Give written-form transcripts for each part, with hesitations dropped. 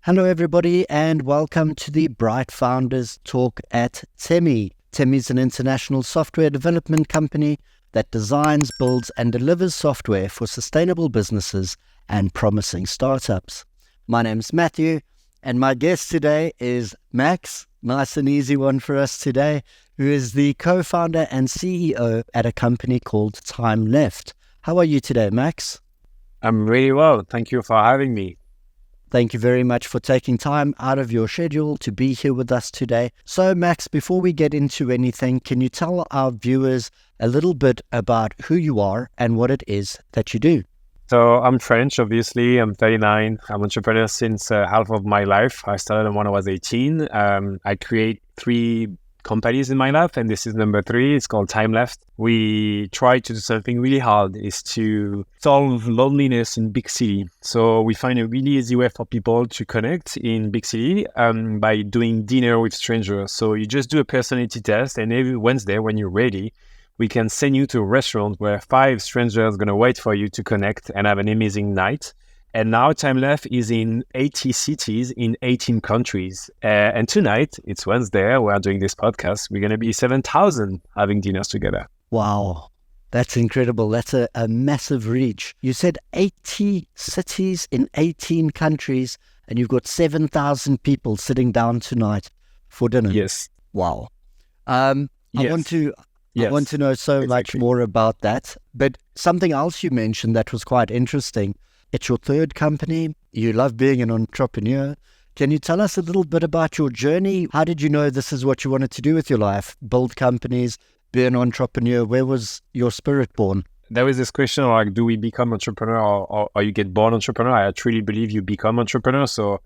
Hello, everybody, and welcome to the Bright Founders Talk at Temi. Temi is an international software development company that designs, builds, and delivers software for sustainable businesses and promising startups. My name's Matthew, and my guest today is Max. Nice and easy one for us today, who is the co-founder and CEO at a company called Timeleft. How are you today, Max? I'm really well. Thank you for having me. Thank you very much for taking time out of your schedule to be here with us today. So, Max, before we get into anything, can you tell our viewers a little bit about who you are and what it is that you do? So I'm French, obviously. I'm 39. I'm an entrepreneur since half of my life. I started when I was 18. I create 3 companies in my life, and this is number 3. It's called Timeleft. We try to do something really hard, is to solve loneliness in big city. So we find a really easy way for people to connect in big city by doing dinner with strangers. So you just do a personality test, and every Wednesday when you're ready, we can send you to a restaurant where 5 strangers are going to wait for you to connect and have an amazing night. And now Timeleft is in 80 cities in 18 countries. And tonight, it's Wednesday, we are doing this podcast. We're going to be 7,000 having dinners together. Wow, that's incredible. That's a massive reach. You said 80 cities in 18 countries, and you've got 7,000 people sitting down tonight for dinner. Yes. Wow. I want to know so much more about that. But something else you mentioned that was quite interesting. It's your 3rd company. You love being an entrepreneur. Can you tell us a little bit about your journey? How did you know this is what you wanted to do with your life? Build companies, be an entrepreneur. Where was your spirit born? There was this question like, do we become entrepreneur or you get born entrepreneur? I truly believe you become entrepreneur. So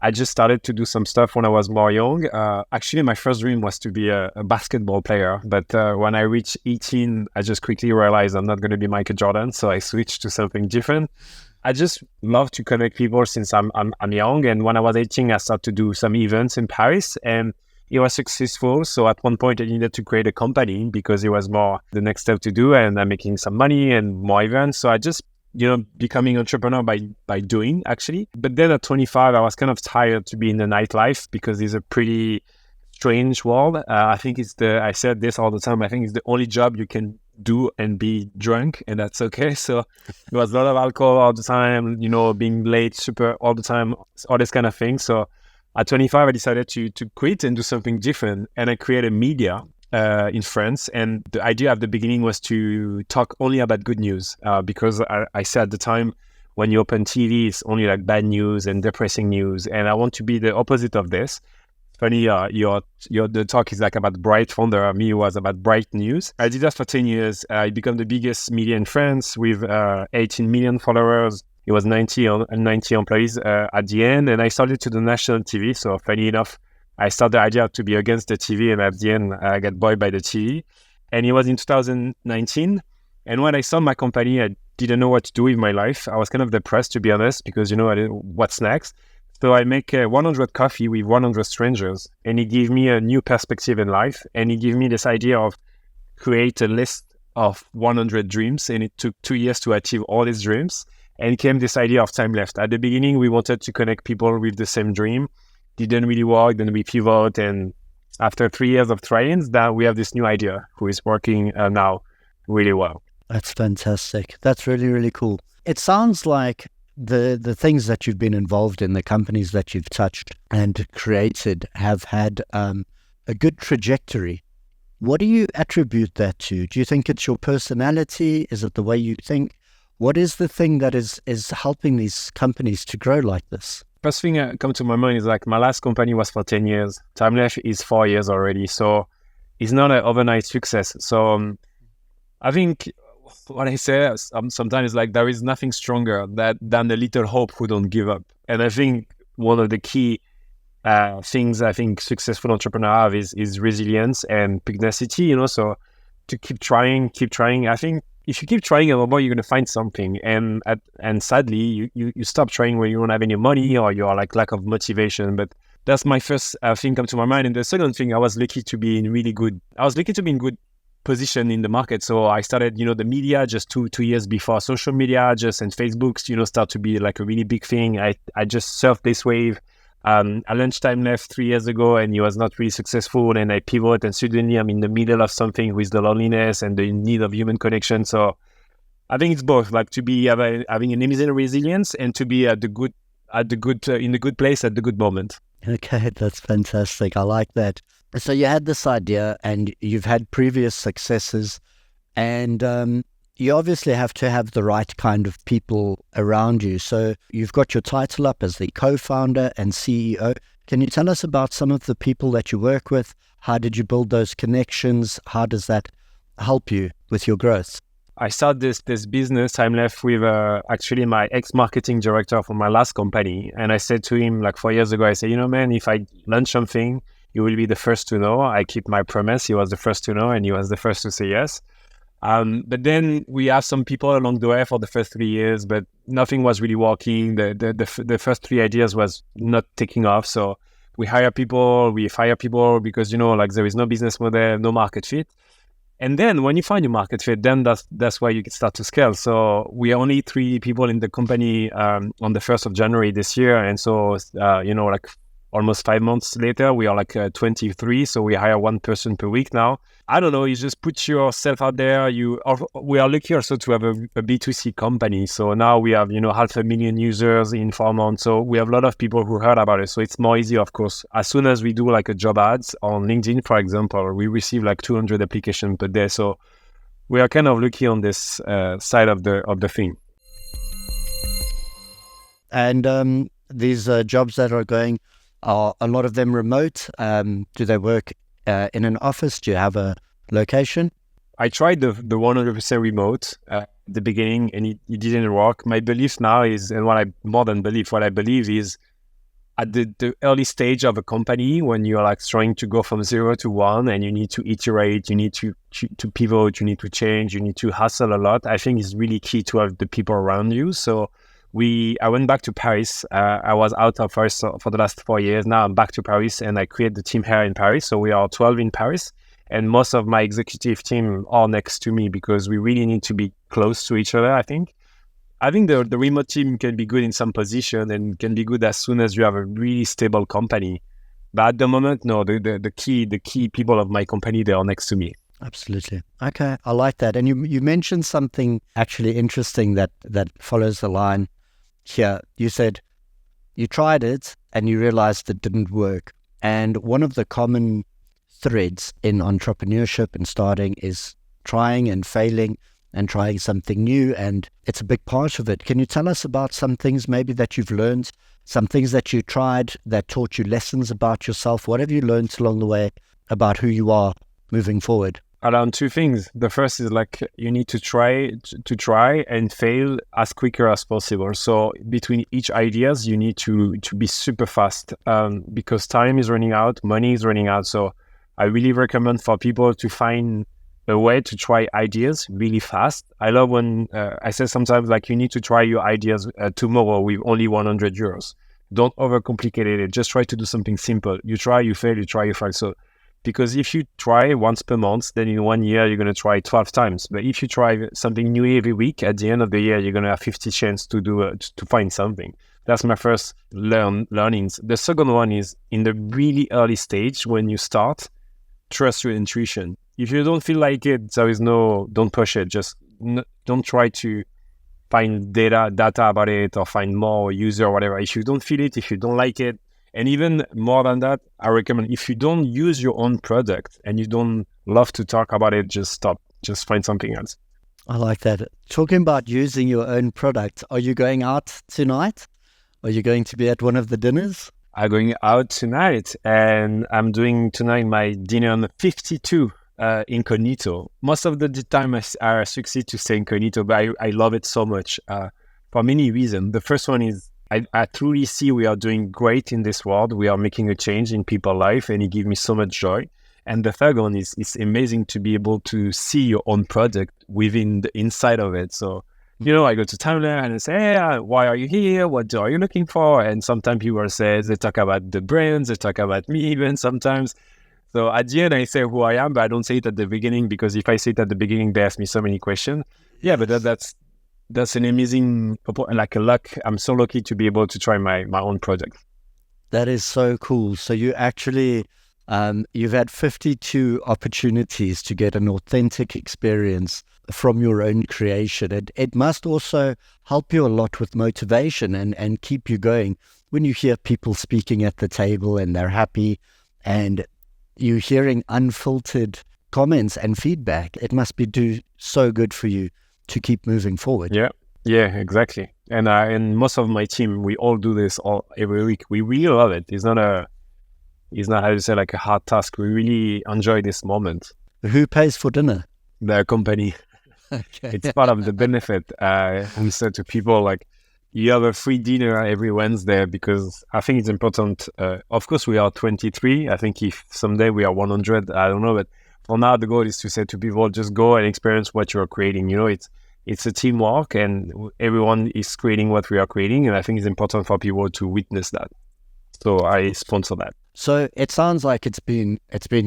I just started to do some stuff when I was more young. Actually, my first dream was to be a basketball player. But when I reached 18, I just quickly realized I'm not going to be Michael Jordan. So I switched to something different. I just love to connect people since I'm young. And when I was 18, I started to do some events in Paris and it was successful. So at one point I needed to create a company because it was more the next step to do, and I'm making some money and more events. So I just, becoming entrepreneur by doing actually. But then at 25, I was kind of tired to be in the nightlife because it's a pretty strange world. I think I said this all the time, I think it's the only job you can do and be drunk, and that's okay. So there was a lot of alcohol all the time, being late super all the time, all this kind of thing. So at 25, I decided to quit and do something different, and I created media in France. And the idea at the beginning was to talk only about good news because I said at the time, when you open TV, it's only like bad news and depressing news, and I want to be the opposite of this. Funny, the talk is like about bright founder. Me was about bright news. I did that for 10 years. I became the biggest media in France with 18 million followers. It was 90 employees at the end, and I started to do national TV. So funny enough, I started the idea to be against the TV, and at the end, I got buoyed by the TV. And it was in 2019. And when I started my company, I didn't know what to do with my life. I was kind of depressed, to be honest, because I didn't know what's next. So I make 100 coffee with 100 strangers, and it gave me a new perspective in life. And it gave me this idea of create a list of 100 dreams. And it took 2 years to achieve all these dreams. And it came this idea of Timeleft. At the beginning, we wanted to connect people with the same dream. Didn't really work. Then we pivot. And after 3 years of trying, now we have this new idea who is working now really well. That's fantastic. That's really, really cool. It sounds like the things that you've been involved in, the companies that you've touched and created have had a good trajectory. What do you attribute that to? Do you think it's your personality? Is it the way you think? What is the thing that is helping these companies to grow like this? First thing that comes to my mind is like my last company was for 10 years. Timeleft is 4 years already. So it's not an overnight success. So I think what I say sometimes is like there is nothing stronger than the little hope who don't give up. And I think one of the key things I think successful entrepreneurs have is resilience and pugnacity, so to keep trying. I think if you keep trying a little more, you're going to find something. And sadly, you stop trying when you don't have any money or you're like lack of motivation. But that's my first thing come to my mind. And the second thing, I was lucky to be in good position in the market. So I started, the media just two years before social media, and Facebook, start to be like a really big thing. I just surfed this wave. I launched Timeleft 3 years ago and it was not really successful. And I pivot and suddenly I'm in the middle of something with the loneliness and the need of human connection. So I think it's both, like to be having an amazing resilience and to be in the good place at the good moment. Okay, that's fantastic. I like that. So you had this idea and you've had previous successes, and you obviously have to have the right kind of people around you. So you've got your title up as the co-founder and CEO. Can you tell us about some of the people that you work with? How did you build those connections? How does that help you with your growth? I started this business, Timeleft, with actually my ex-marketing director from my last company. And I said to him, like 4 years ago, I said, man, if I launch something, you will be the first to know. I keep my promise. He was the first to know and he was the first to say yes. But then we have some people along the way for the first 3 years, but nothing was really working. The first 3 ideas was not taking off. So we fire people because, like there is no business model, no market fit. And then when you find your market fit, then that's why you can start to scale. So we are only 3 people in the company on the 1st of January this year. And so, like almost 5 months later, we are like 23. So we hire 1 person per week now. I don't know, you just put yourself out there. We are lucky also to have a B2C company. So now we have, 500,000 users in 4 months. So we have a lot of people who heard about it. So it's more easy, of course. As soon as we do like a job ads on LinkedIn, for example, we receive like 200 applications per day. So we are kind of lucky on this side of the thing. And these jobs that are going, are a lot of them remote? Do they work in an office? Do you have a location? I tried the 100% remote at the beginning and it didn't work. My belief now is, and what I believe is at the early stage of a company, when you're like trying to go from 0 to 1 and you need to iterate, you need to pivot, you need to change, you need to hustle a lot. I think it's really key to have the people around you. So I went back to Paris. I was out of Paris for the last 4 years. Now I'm back to Paris and I create the team here in Paris. So we are 12 in Paris and most of my executive team are next to me because we really need to be close to each other, I think. I think the remote team can be good in some position and can be good as soon as you have a really stable company. But at the moment, no, the key people of my company, they are next to me. Absolutely. Okay, I like that. And you mentioned something actually interesting that follows the line here. You said you tried it and you realized it didn't work. And one of the common threads in entrepreneurship and starting is trying and failing and trying something new. And it's a big part of it. Can you tell us about some things maybe that you've learned, some things that you tried that taught you lessons about yourself? What have you learned along the way about who you are moving forward? Around 2 things. The first is like you need to try and fail as quicker as possible. So between each ideas, you need to be super fast because time is running out, money is running out. So I really recommend for people to find a way to try ideas really fast. I love when I say sometimes like you need to try your ideas tomorrow with only 100 euros. Don't overcomplicate it. Just try to do something simple. You try, you fail, you try, you fail. So because if you try once per month, then in 1 year, you're going to try 12 times. But if you try something new every week, at the end of the year, you're going to have 50 chances to find something. That's my first learnings. The second one is in the really early stage when you start, trust your intuition. If you don't feel like it, don't push it. Just don't try to find data about it or find more user or whatever. If you don't feel it, if you don't like it, and even more than that, I recommend if you don't use your own product and you don't love to talk about it, just stop. Just find something else. I like that. Talking about using your own product, are you going out tonight? Are you going to be at one of the dinners? I'm going out tonight and I'm doing tonight my dinner on 52 incognito. Most of the time I succeed to stay incognito, but I love it so much for many reasons. The first one is I truly see we are doing great in this world. We are making a change in people's life and it gives me so much joy. And the third one is it's amazing to be able to see your own product within the inside of it. So, I go to Timeleft and I say, hey, why are you here? What are you looking for? And sometimes people say, they talk about the brands, they talk about me even sometimes. So at the end, I say who I am, but I don't say it at the beginning because if I say it at the beginning, they ask me so many questions. Yeah, but that's an amazing, like a luck. I'm so lucky to be able to try my own project. That is so cool. So you actually, you've had 52 opportunities to get an authentic experience from your own creation. It must also help you a lot with motivation and keep you going when you hear people speaking at the table and they're happy and you're hearing unfiltered comments and feedback. It must be so good for you to keep moving forward. Yeah, exactly. And most of my team, we all do this every week. We really love it. It's not how to say like a hard task. We really enjoy this moment. Who pays for dinner? The company. Okay. It's part of the benefit. We said to people like, you have a free dinner every Wednesday because I think it's important. Of course, we are 23. I think if someday we are 100, I don't know. But for now, the goal is to say to people, just go and experience what you're creating. It's a teamwork and everyone is creating what we are creating. And I think it's important for people to witness that. So I sponsor that. So it sounds like it's been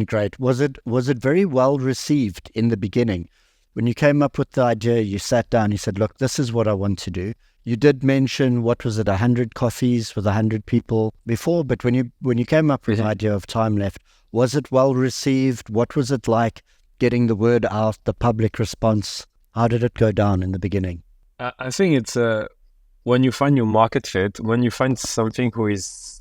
great. Was it very well received in the beginning? When you came up with the idea, you sat down, you said, look, this is what I want to do. You did mention, 100 coffees with 100 people before, but when you came up with the idea of Timeleft, was it well received? What was it like getting the word out, the public response? How did it go down in the beginning? I think it's when you find your market fit, when you find something who is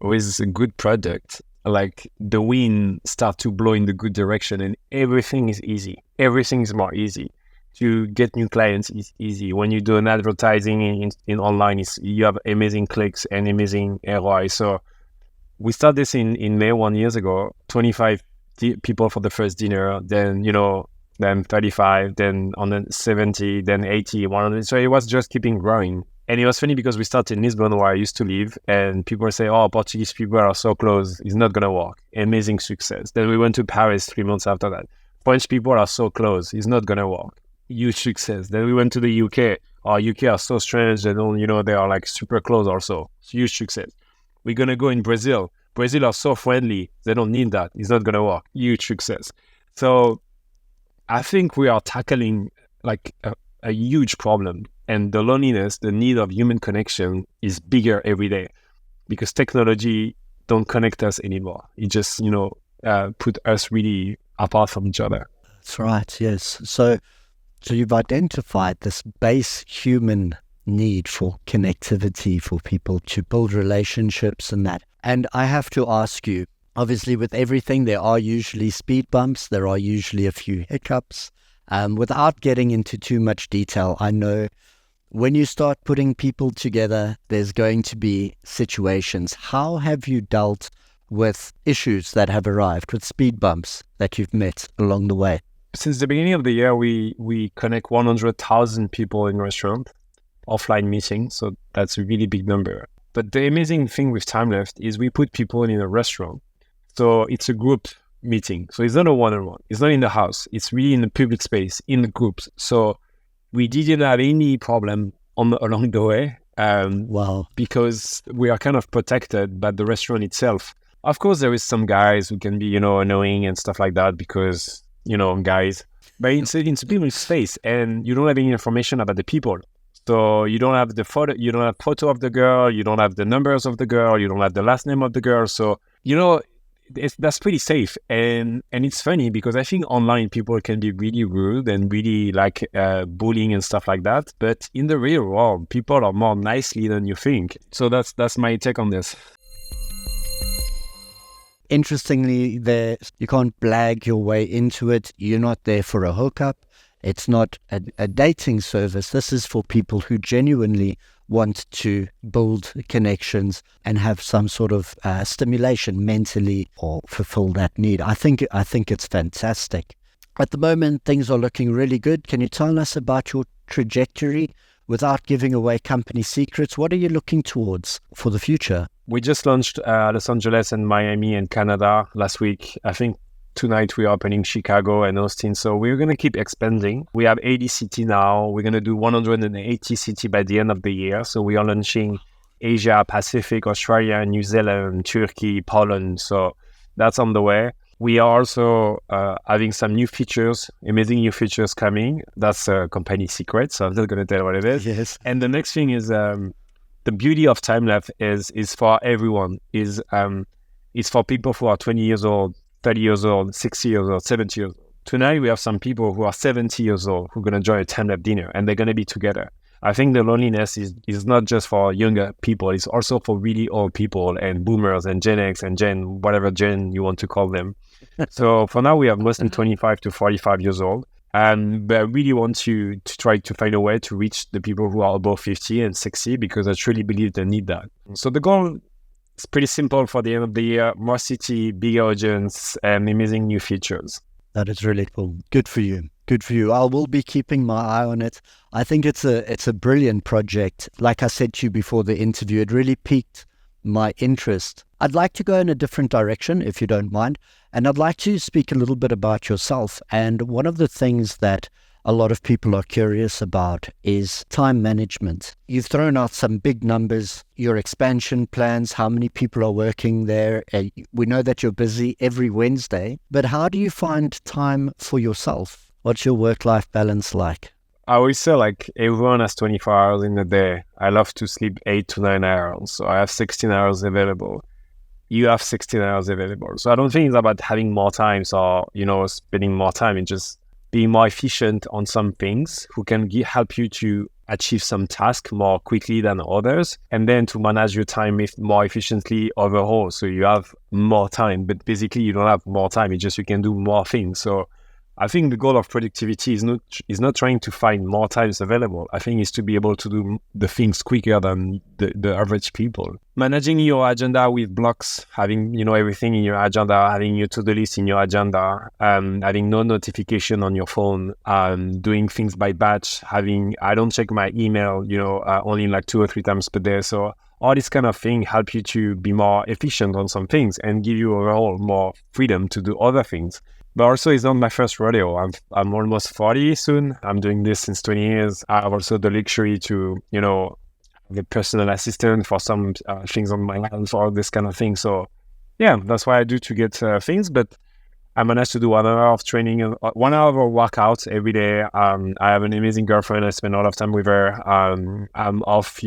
a good product, like the wind start to blow in the good direction and everything is easy. Everything is more easy. To get new clients is easy. When you do an advertising in online, you have amazing clicks and amazing ROI. So we started this in May 1 year ago, 25 people for the first dinner, then, then 35, then on the 70, then 80, 100. So it was just keeping growing. And it was funny because we started in Lisbon where I used to live and people say, oh, Portuguese people are so close. It's not going to work. Amazing success. Then we went to Paris 3 months after that. French people are so close. It's not going to work. Huge success. Then we went to the UK. Our UK are so strange. They don't, they are like super close also. Huge success. We're going to go in Brazil. Brazil are so friendly. They don't need that. It's not going to work. Huge success. So I think we are tackling like a huge problem. And the loneliness, the need of human connection is bigger every day because technology don't connect us anymore. It just, put us really apart from each other. That's right, yes. So you've identified this base human need for connectivity, for people to build relationships and that. And I have to ask you, obviously with everything, there are usually speed bumps, there are usually a few hiccups. Without getting into too much detail, I know when you start putting people together, there's going to be situations. How have you dealt with issues that have arrived, with speed bumps that you've met along the way? Since the beginning of the year, we connect 100,000 people in restaurant, offline meetings. So that's a really big number. But the amazing thing with Timeleft is we put people in a restaurant. So it's a group meeting. So it's not a one-on-one. It's not in the house. It's really in the public space, in the groups. So we didn't have any problem along the way. Wow. Because we are kind of protected by the restaurant itself. Of course, there is some guys who can be, annoying and stuff like that because, guys. But it's a public space and you don't have any information about the people. So you don't have the photo, you don't have photo of the girl, you don't have the numbers of the girl, you don't have the last name of the girl. So, that's pretty safe. And it's funny because I think online people can be really rude and really like bullying and stuff like that. But in the real world, people are more nicely than you think. So that's my take on this. Interestingly, you can't blag your way into it. You're not there for a hookup. It's not a dating service. This is for people who genuinely want to build connections and have some sort of stimulation mentally or fulfill that need. I think it's fantastic. At the moment, things are looking really good. Can you tell us about your trajectory without giving away company secrets? What are you looking towards for the future? We just launched Los Angeles and Miami and Canada last week. I think tonight we are opening Chicago and Austin. So we're going to keep expanding. We have 80 cities now. We're going to do 180 cities by the end of the year. So we are launching Asia, Pacific, Australia, New Zealand, Turkey, Poland. So that's on the way. We are also having some new features, amazing new features coming. That's a company secret, so I'm not going to tell what it is. Yes. And the next thing is the beauty of Timeleft is for everyone. Is for people who are 20 years old, 30 years old, 60 years old, 70 years old. Tonight we have some people who are 70 years old who are going to join a Timeleft dinner, and they're going to be together. I think the loneliness is not just for younger people, it's also for really old people and boomers and Gen X and whatever Gen you want to call them. So for now, we have mostly 25 to 45 years old. But I really want to try to find a way to reach the people who are above 50 and 60, because I truly believe they need that. So the goal is pretty simple for the end of the year: more city, bigger audience, and amazing new features. That is really cool. Good for you. Good for you. I will be keeping my eye on it. I think it's a brilliant project. Like I said to you before the interview, it really piqued my interest. I'd like to go in a different direction, if you don't mind, and I'd like to speak a little bit about yourself. And one of the things that a lot of people are curious about is time management. You've thrown out some big numbers, your expansion plans, how many people are working there. We know that you're busy every Wednesday, but how do you find time for yourself? What's your work-life balance like? I always say, like, everyone has 24 hours in a day. I love to sleep 8 to 9 hours, so I have 16 hours available. You have 16 hours available. So I don't think it's about having more time or, spending more time. It's just being more efficient on some things who can help you to achieve some task more quickly than others, and then to manage your time more efficiently overall. So you have more time, but basically you don't have more time. It's just you can do more things. So I think the goal of productivity is not trying to find more times available. I think it's to be able to do the things quicker than the average people. Managing your agenda with blocks, having everything in your agenda, having your to-do list in your agenda, having no notification on your phone, doing things by batch, I don't check my email, only like 2 or 3 times per day. So all this kind of thing help you to be more efficient on some things and give you overall more freedom to do other things. But also, it's not my first rodeo. I'm almost 40 soon. I'm doing this since 20 years. I have also the luxury to, have a personal assistant for some things on my health or this kind of thing. So, yeah, that's why I do to get things. But I managed to do 1 hour of training, 1 hour of workout every day. I have an amazing girlfriend. I spend a lot of time with her. I'm off,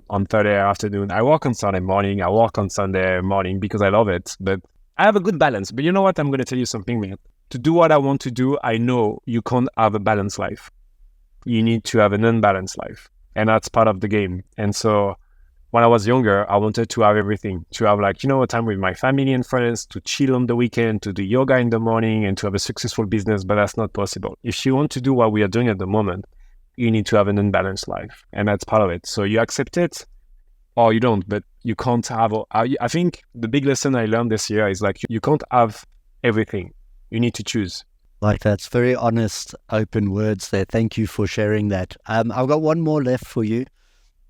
on Thursday afternoon. I work on Sunday morning. I work on Sunday morning because I love it. But I have a good balance. But you know what? I'm going to tell you something, man. To do what I want to do, I know you can't have a balanced life. You need to have an unbalanced life. And that's part of the game. And so when I was younger, I wanted to have everything. To have time with my family and friends, to chill on the weekend, to do yoga in the morning, and to have a successful business. But that's not possible. If you want to do what we are doing at the moment, you need to have an unbalanced life. And that's part of it. So you accept it or you don't. But you can't have... I think the big lesson I learned this year is you can't have everything. You need to choose. Like, that's very honest, open words there. Thank you for sharing that. I've got one more left for you.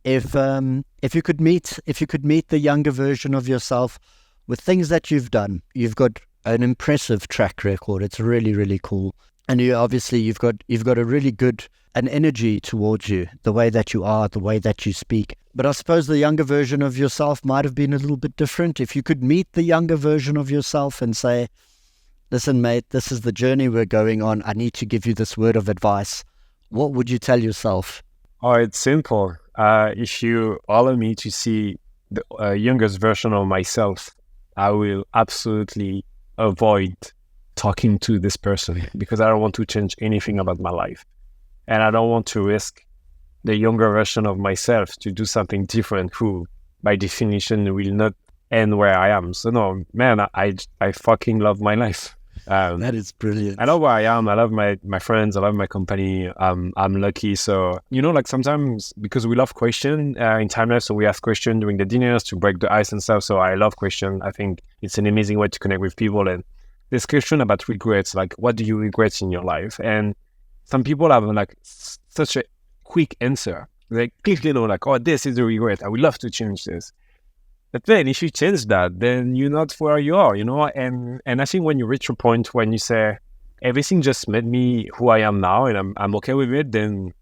If you could meet the younger version of yourself with things that you've done, you've got an impressive track record. It's really, really cool. And you've got a really good an energy towards you, the way that you are, the way that you speak. But I suppose the younger version of yourself might have been a little bit different. If you could meet the younger version of yourself and say, listen, mate, this is the journey we're going on. I need to give you this word of advice. What would you tell yourself? Oh, it's simple. If you allow me to see the youngest version of myself, I will absolutely avoid talking to this person because I don't want to change anything about my life. And I don't want to risk the younger version of myself to do something different who, by definition, will not end where I am. So no, man, I fucking love my life. That is brilliant. I love where I am. I love my friends. I love my company. I'm lucky. So, sometimes because we love question in Timeleft, so we ask questions during the dinners to break the ice and stuff. So I love question. I think it's an amazing way to connect with people. And this question about regrets, like what do you regret in your life? And some people have such a quick answer. They quickly know oh, this is a regret. I would love to change this. But then if you change that, then you're not where you are, and I think when you reach a point when you say everything just made me who I am now and I'm okay with it, then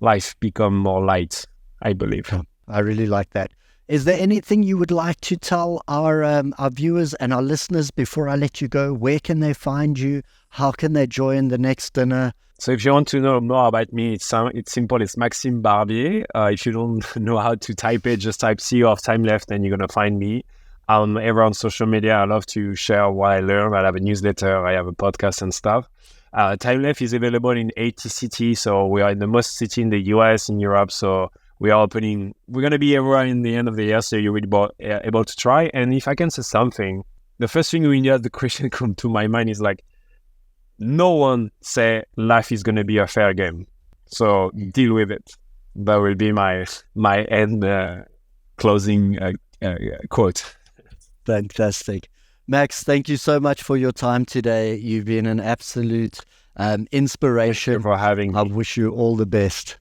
life become more light, I believe. I really like that. Is there anything you would like to tell our viewers and our listeners before I let you go? Where can they find you? How can they join the next dinner? So if you want to know more about me, it's simple. It's Maxime Barbier. If you don't know how to type it, just type CEO of Timeleft and you're going to find me. I'm ever on social media. I love to share what I learn. I have a newsletter. I have a podcast and stuff. Timeleft is available in 80 cities. So we are in the most city in the US, in Europe. So we are opening. We're going to be everywhere in the end of the year. So you will be able to try. And if I can say something, the first thing when you have the question come to my mind is like, no one say life is going to be a fair game. So deal with it. That will be my end closing quote. Fantastic. Max, thank you so much for your time today. You've been an absolute inspiration. Thank you for having me. I wish you all the best.